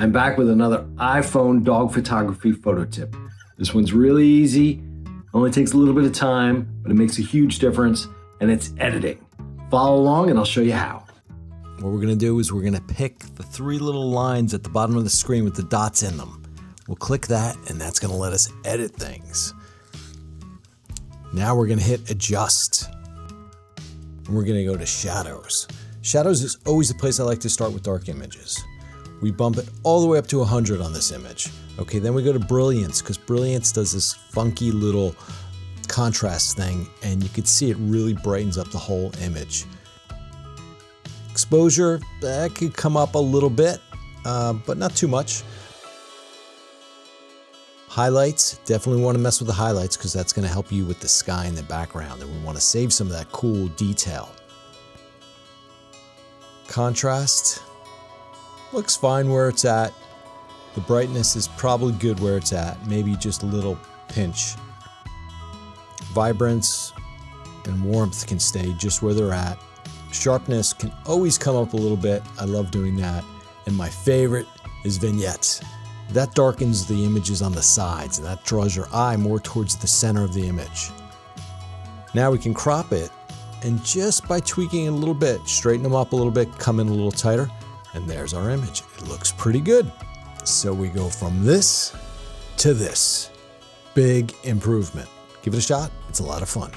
I'm back with another iPhone dog photography photo tip. This one's really easy, only takes a little bit of time, but it makes a huge difference, and it's editing. Follow along and I'll show you how. What we're gonna do is we're gonna pick the three little lines at the bottom of the screen with the dots in them. We'll click that and that's gonna let us edit things. Now we're gonna hit adjust. And we're gonna go to shadows. Shadows is always the place I like to start with dark images. We bump it all the way up to 100 on this image. Okay, then we go to brilliance, because brilliance does this funky little contrast thing, and you can see it really brightens up the whole image. Exposure, that could come up a little bit, but not too much. Highlights, definitely want to mess with the highlights because that's going to help you with the sky in the background, and we want to save some of that cool detail. Contrast, looks fine where it's at. The brightness is probably good where it's at, maybe just a little pinch. Vibrance and warmth can stay just where they're at. Sharpness can always come up a little bit. I love doing that. And my favorite is vignettes. That darkens the images on the sides and that draws your eye more towards the center of the image. Now we can crop it, and just by tweaking it a little bit, straighten them up a little bit, come in a little tighter, and there's our image. It looks pretty good. So we go from this to this. Big improvement. Give it a shot. It's a lot of fun.